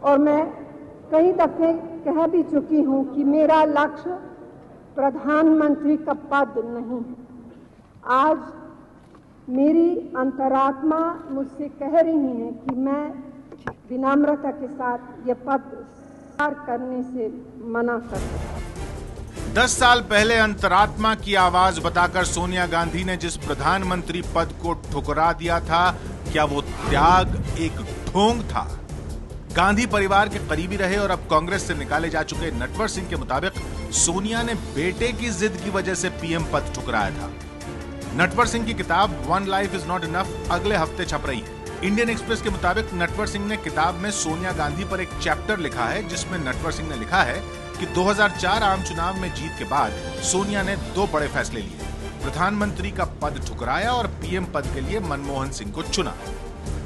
और मैं कई दफे कह भी चुकी हूं कि मेरा लक्ष्य प्रधानमंत्री का पद नहीं है। आज मेरी अंतरात्मा मुझसे कह रही है कि मैं विनम्रता के साथ ये पद स्वीकार करने से मना करती हूं। 10 साल पहले अंतरात्मा की आवाज बताकर सोनिया गांधी ने जिस प्रधानमंत्री पद को ठुकरा दिया था, क्या वो त्याग एक ढोंग था? गांधी परिवार के करीबी रहे और अब कांग्रेस से निकाले जा चुके नटवर सिंह के मुताबिक सोनिया ने बेटे की जिद की वजह से पीएम पद ठुकराया था। नटवर सिंह की किताब one life is not enough अगले हफ्ते छप रही है। इंडियन एक्सप्रेस के मुताबिक नटवर सिंह ने किताब में सोनिया गांधी पर एक चैप्टर लिखा है, जिसमें नटवर सिंह ने लिखा है कि 2004 आम चुनाव में जीत के बाद सोनिया ने 2 बड़े फैसले लिए। प्रधानमंत्री का पद ठुकराया और पीएम पद के लिए मनमोहन सिंह को चुना।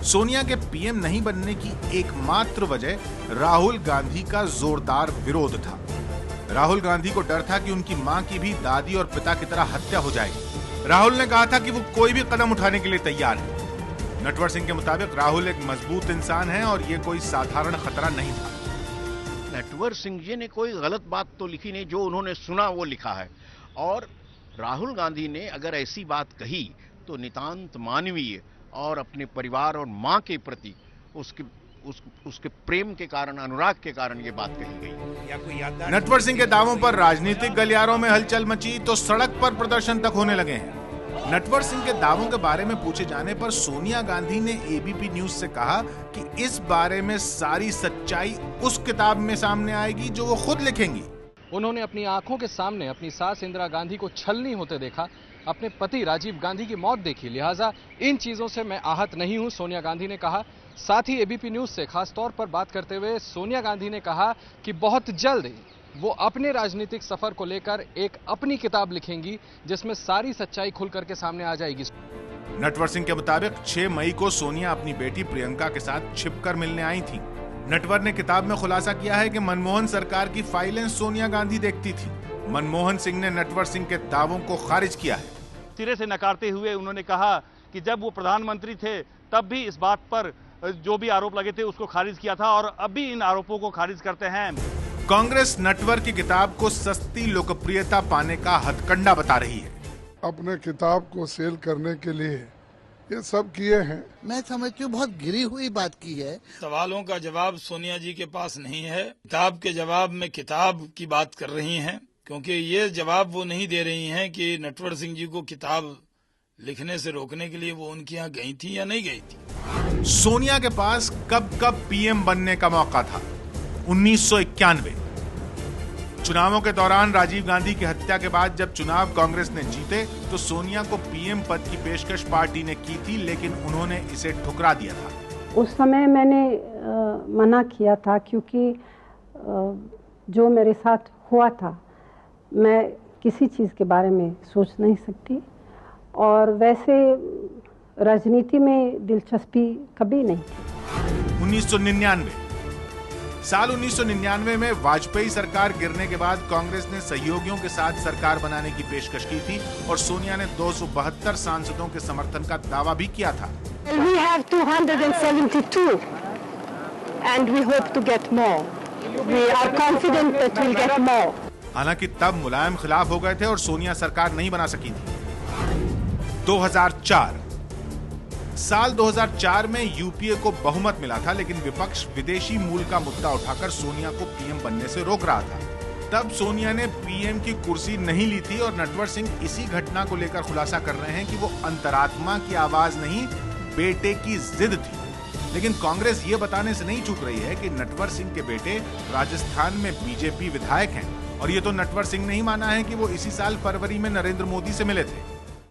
सोनिया के पीएम नहीं बनने की एकमात्र वजह राहुल गांधी का जोरदार विरोध था। राहुल गांधी को डर था कि उनकी मां की भी दादी और पिता की तरह हत्या हो जाएगी। राहुल ने कहा था कि वो कोई भी कदम उठाने के लिए तैयार है। नटवर सिंह के मुताबिक राहुल एक मजबूत इंसान है और ये कोई साधारण खतरा नहीं था। नटवर सिंह जी ने कोई गलत बात तो लिखी नहीं, जो उन्होंने सुना वो लिखा है। और राहुल गांधी ने अगर ऐसी बात कही तो नितांत मानवीय और अपने परिवार और मां के प्रति उसके प्रेम के कारण, अनुराग के कारण ये बात कही गई। नटवर सिंह के दावों पर राजनीतिक गलियारों में हलचल मची तो सड़क पर प्रदर्शन तक होने लगे हैं। नटवर सिंह के दावों के बारे में पूछे जाने पर सोनिया गांधी ने एबीपी न्यूज से कहा कि इस बारे में सारी सच्चाई उस किताब में सामने आएगी जो वो खुद लिखेंगी। उन्होंने अपनी आंखों के सामने अपनी सास इंदिरा गांधी को छलनी होते देखा, अपने पति राजीव गांधी की मौत देखी, लिहाजा इन चीजों से मैं आहत नहीं हूं, सोनिया गांधी ने कहा। साथ ही एबीपी न्यूज से खास तौर पर बात करते हुए सोनिया गांधी ने कहा कि बहुत जल्द वो अपने राजनीतिक सफर को लेकर एक अपनी किताब लिखेंगी, जिसमें सारी सच्चाई खुल करके सामने आ जाएगी। नटवर सिंह के मुताबिक 6 मई को सोनिया अपनी बेटी प्रियंका के साथ छिपकर मिलने आई थी। नटवर ने किताब में खुलासा किया है कि मनमोहन सरकार की फाइलें सोनिया गांधी देखती थी। मनमोहन सिंह ने नटवर सिंह के दावों को खारिज किया है। सिरे से नकारते हुए उन्होंने कहा कि जब वो प्रधानमंत्री थे तब भी इस बात पर जो भी आरोप लगे थे उसको खारिज किया था और अब भी इन आरोपों को खारिज करते हैं। कांग्रेस नटवर की किताब को सस्ती लोकप्रियता पाने का हथकंडा बता रही है। अपने किताब को सेल करने के लिए ये सब किए हैं। मैं समझती हूँ बहुत गिरी हुई बात की है। सवालों का जवाब सोनिया जी के पास नहीं है। किताब के जवाब में किताब की बात कर रही हैं, क्योंकि ये जवाब वो नहीं दे रही हैं कि नटवर सिंह जी को किताब लिखने से रोकने के लिए वो उनके यहाँ गई थी या नहीं गई थी। सोनिया के पास कब पीएम बनने का मौका था। 1991 चुनावों के दौरान राजीव गांधी की हत्या के बाद जब चुनाव कांग्रेस ने जीते तो सोनिया को पीएम पद की पेशकश पार्टी ने की थी, लेकिन उन्होंने इसे ठुकरा दिया था। उस समय मैंने मना किया था, क्योंकि जो मेरे साथ हुआ था मैं किसी चीज़ के बारे में सोच नहीं सकती, और वैसे राजनीति में दिलचस्पी कभी नहीं थी। 1999 साल 1999 में वाजपेयी सरकार गिरने के बाद कांग्रेस ने सहयोगियों के साथ सरकार बनाने की पेशकश की थी और सोनिया ने 272 सांसदों के समर्थन का दावा भी किया था। We have 272 and we hope to get more. We are confident that we'll get more. हालांकि तब मुलायम खिलाफ हो गए थे और सोनिया सरकार नहीं बना सकी थी। 2004 साल 2004 में यूपीए को बहुमत मिला था, लेकिन विपक्ष विदेशी मूल का मुद्दा उठाकर सोनिया को पीएम बनने से रोक रहा था। तब सोनिया ने पीएम की कुर्सी नहीं ली थी और नटवर सिंह इसी घटना को लेकर खुलासा कर रहे हैं कि वो अंतरात्मा की आवाज नहीं, बेटे की जिद थी। लेकिन कांग्रेस ये बताने से नहीं चूक रही है कि नटवर सिंह के बेटे राजस्थान में बीजेपी विधायक हैं, और ये तो नटवर सिंह ने ही माना है कि वो इसी साल फरवरी में नरेंद्र मोदी से मिले थे।